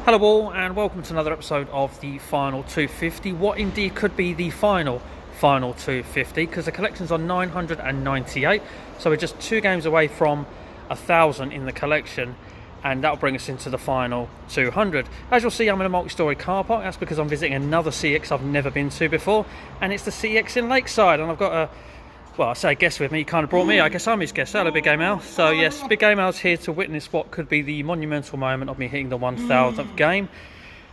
Hello all and welcome to another episode of the Final 250, what indeed could be the final 250, because the collection's on 998, so we're just 2 games away from 1,000 in the collection, and that'll bring us into the final 200. As you'll see, I'm in a multi-storey car park. That's because I'm visiting another CEX I've never been to before, and it's the CEX in Lakeside, and I've got a, well, I say guest with me. He kind of brought me. I guess I'm his guest. Hello, Big Game Al. So yes, Big Game Al's here to witness what could be the monumental moment of me hitting the 1,000th game.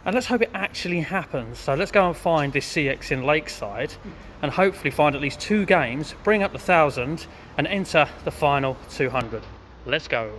And let's hope it actually happens. So let's go and find this CEX in Lakeside and hopefully find at least 2 games, bring up the 1,000 and enter the final 200. Let's go.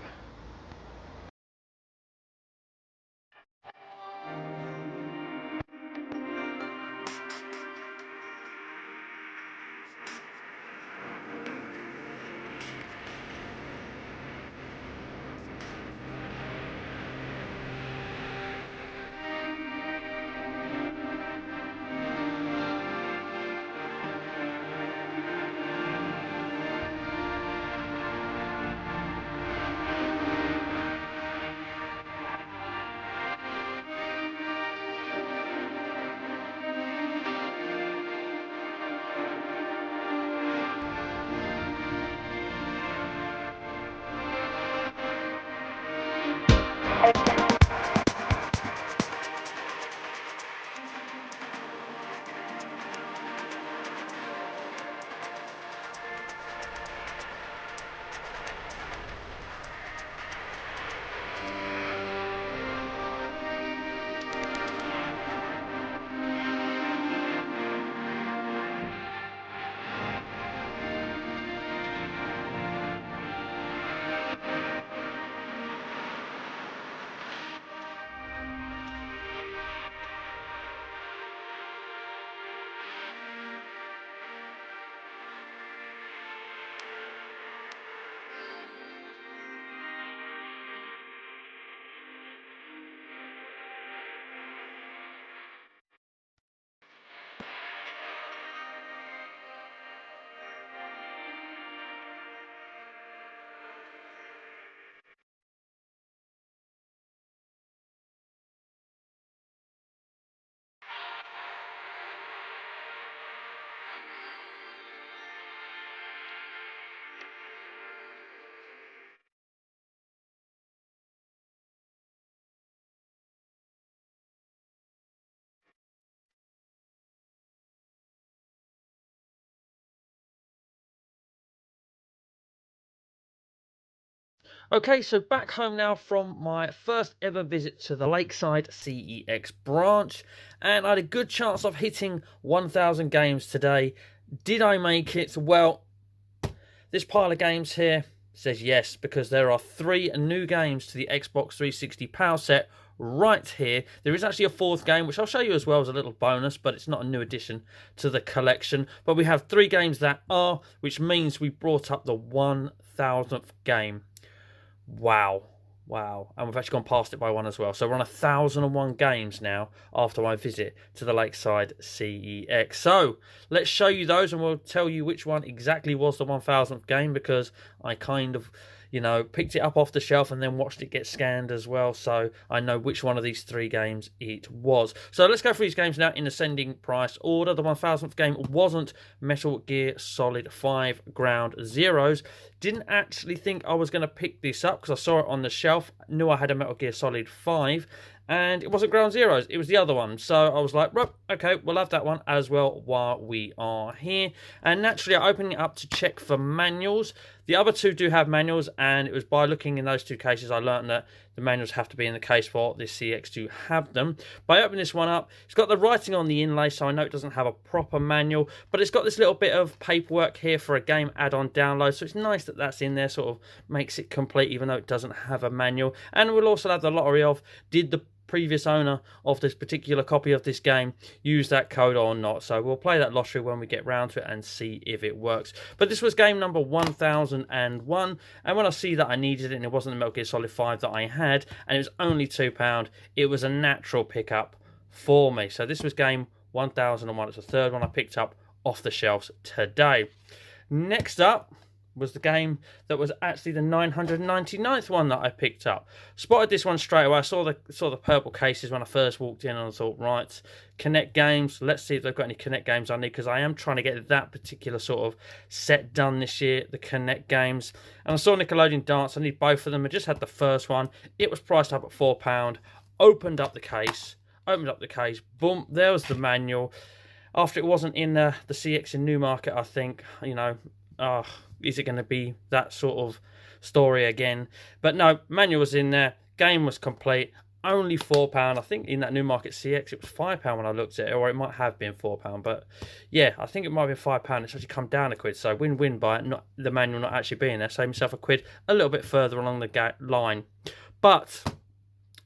Okay, so back home now from my first ever visit to the Lakeside CEX branch, and I had a good chance of hitting 1,000 games today. Did I make it? Well, this pile of games here says yes, because there are 3 new games to the Xbox 360 Power Set right here. There is actually a 4th game, which I'll show you as well as a little bonus, but it's not a new addition to the collection. But we have 3 games that are, which means we brought up the 1,000th game. Wow. And we've actually gone past it by 1 as well. So we're on 1,001 games now after my visit to the Lakeside CEX. So let's show you those and we'll tell you which one exactly was the 1,000th game, because I kind of, picked it up off the shelf and then watched it get scanned as well. So I know which one of these 3 games it was. So let's go through these games now in ascending price order. The 1,000th game wasn't Metal Gear Solid 5 Ground Zeroes. Didn't actually think I was going to pick this up because I saw it on the shelf. Knew I had a Metal Gear Solid 5. And it wasn't Ground Zeroes, it was the other one. So I was like, well, okay, we'll have that one as well while we are here. And naturally, I opened it up to check for manuals. The other 2 do have manuals, and it was by looking in those 2 cases I learned that the manuals have to be in the case for this CEX to have them. By opening this one up, it's got the writing on the inlay, so I know it doesn't have a proper manual, but it's got this little bit of paperwork here for a game add-on download, so it's nice that that's in there, sort of makes it complete even though it doesn't have a manual. And we'll also have the lottery of, did the previous owner of this particular copy of this game use that code or not. So we'll play that lottery when we get round to it and see if it works. But this was game number 1001, and when I see that I needed it and it wasn't the Metal Gear Solid 5 that I had and it was only £2, it was a natural pickup for me. So this was game 1001. It's the 3rd one I picked up off the shelves today. Next up was the game that was actually the 999th one that I picked up. Spotted this one straight away. I saw the purple cases when I first walked in, and I thought, right, Connect games. Let's see if they've got any Connect games I need, because I am trying to get that particular sort of set done this year, the Connect games. And I saw Nickelodeon Dance. I need both of them. I just had the first one. It was priced up at £4. Opened up the case. Boom, there was the manual. After it wasn't in the CEX in Newmarket, I think, you know, is it going to be that sort of story again? But no, manual was in there. Game was complete. Only £4. I think in that Newmarket CEX it was £5 when I looked at it, or it might have been £4. But yeah, I think it might have been £5. It's actually come down a quid. So win-win by it, not the manual not actually being there. Save myself a quid a little bit further along the line. But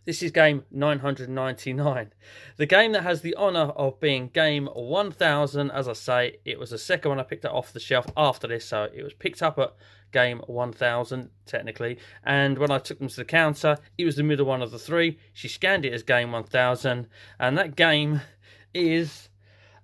this is game 999. The game that has the honour of being game 1000. As I say, it was the second one I picked up off the shelf after this. So it was picked up at game 1000, technically. And when I took them to the counter, it was the middle one of the three. She scanned it as game 1000. And that game is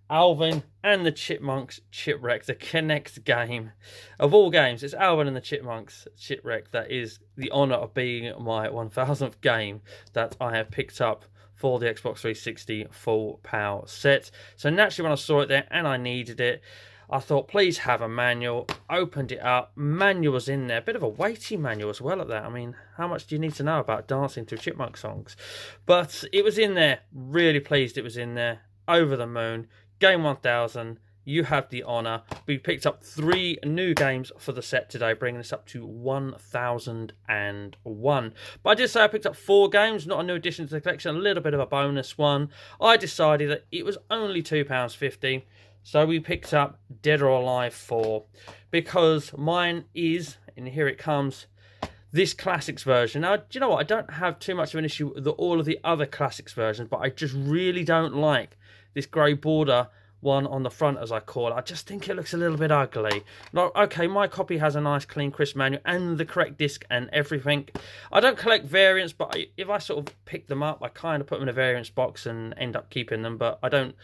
Alvin and the Chipmunks Chipwreck, the Connect game. Of all games, it's Alvin and the Chipmunks Chipwreck that is the honour of being my 1000th game that I have picked up for the Xbox 360 full power set. So naturally when I saw it there and I needed it, I thought, please have a manual. Opened it up. Manual was in there. Bit of a weighty manual as well at that. I mean, how much do you need to know about dancing to Chipmunk songs? But it was in there. Really pleased it was in there. Over the moon. Game 1000, you have the honour. We picked up 3 new games for the set today, bringing us up to 1001. But I did say I picked up 4 games, not a new addition to the collection, a little bit of a bonus one. I decided that it was only £2.50, so we picked up Dead or Alive 4, because mine is, and here it comes, this Classics version. Now, do you know what? I don't have too much of an issue with all of the other Classics versions, but I just really don't like this grey border one on the front, as I call it. I just think it looks a little bit ugly. Like, okay, my copy has a nice clean crisp manual and the correct disc and everything. I don't collect variants, but if I sort of pick them up, I kind of put them in a variants box and end up keeping them, but I don't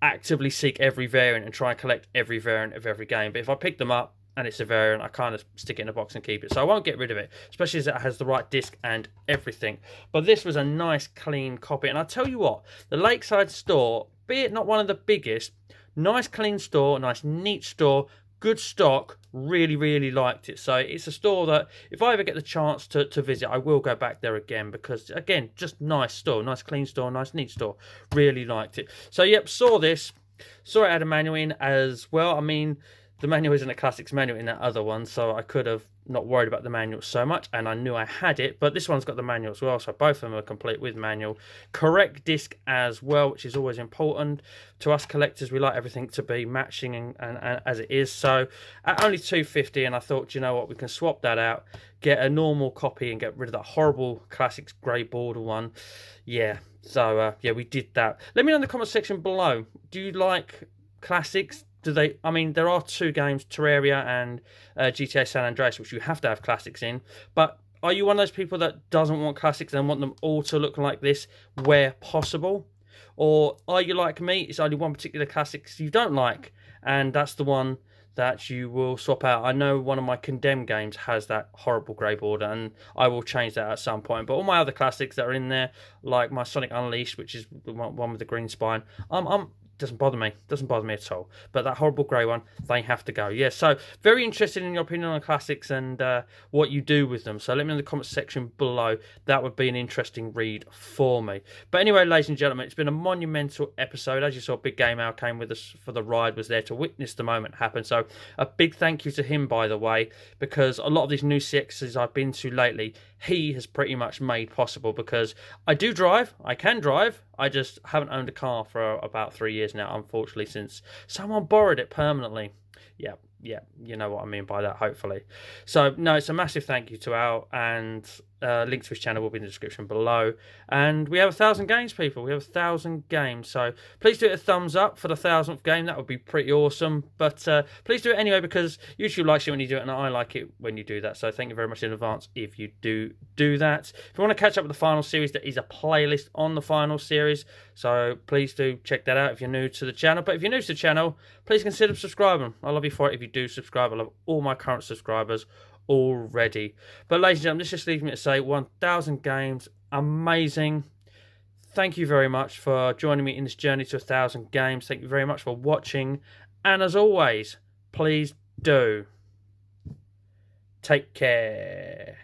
actively seek every variant and try and collect every variant of every game. But if I pick them up and it's a variant, I kind of stick it in a box and keep it. So I won't get rid of it, especially as it has the right disc and everything. But this was a nice clean copy. And I tell you what, the Lakeside store, be it not one of the biggest, nice clean store, nice neat store, good stock, really, really liked it. So it's a store that if I ever get the chance to visit, I will go back there again, because again, just nice store, nice clean store, nice neat store, really liked it. So yep, saw this, saw it had a manual in as well. I mean, the manual isn't a Classics manual in that other one, so I could have not worried about the manual so much, and I knew I had it, but this one's got the manual as well, so both of them are complete with manual. Correct disc as well, which is always important. To us collectors, we like everything to be matching and as it is, so at only $2.50, and I thought, you know what, we can swap that out, get a normal copy and get rid of that horrible Classics grey border one. Yeah, so yeah, we did that. Let me know in the comment section below, do you like Classics? I mean, there are 2 games, Terraria and GTA San Andreas, which you have to have Classics in. But are you one of those people that doesn't want Classics and want them all to look like this where possible? Or are you like me, it's only one particular Classics you don't like, and that's the one that you will swap out? I know one of my Condemned games has that horrible grey border, and I will change that at some point. But all my other Classics that are in there, like my Sonic Unleashed, which is the one with the green spine, doesn't bother me at all, but that horrible grey one, they have to go. Yeah, so very interested in your opinion on Classics and what you do with them, so let me know in the comment section below. That would be an interesting read for me. But anyway, ladies and gentlemen, it's been a monumental episode. As you saw, Big Game Al came with us for the ride, was there to witness the moment happen, so a big thank you to him, by the way, because a lot of these new CEXs I've been to lately, he has pretty much made possible, because I do drive, I can drive, I just haven't owned a car for about 3 years now, unfortunately, since someone borrowed it permanently. Yeah, you know what I mean by that, hopefully. So, no, it's a massive thank you to Al, and link to his channel will be in the description below. And we have 1,000 games, people. We have 1,000 games. So, please do it a thumbs up for the 1,000th game. That would be pretty awesome. But please do it anyway, because YouTube likes it when you do it, and I like it when you do that. So, thank you very much in advance if you do that. If you want to catch up with the final series, there is a playlist on the final series. So, please do check that out if you're new to the channel. But if you're new to the channel, please consider subscribing. I'll love you for it if you do subscribe. I love all my current subscribers already. But ladies and gentlemen, this just leaves me to say 1,000 games, amazing. Thank you very much for joining me in this journey to 1,000 games. Thank you very much for watching. And as always, please do take care.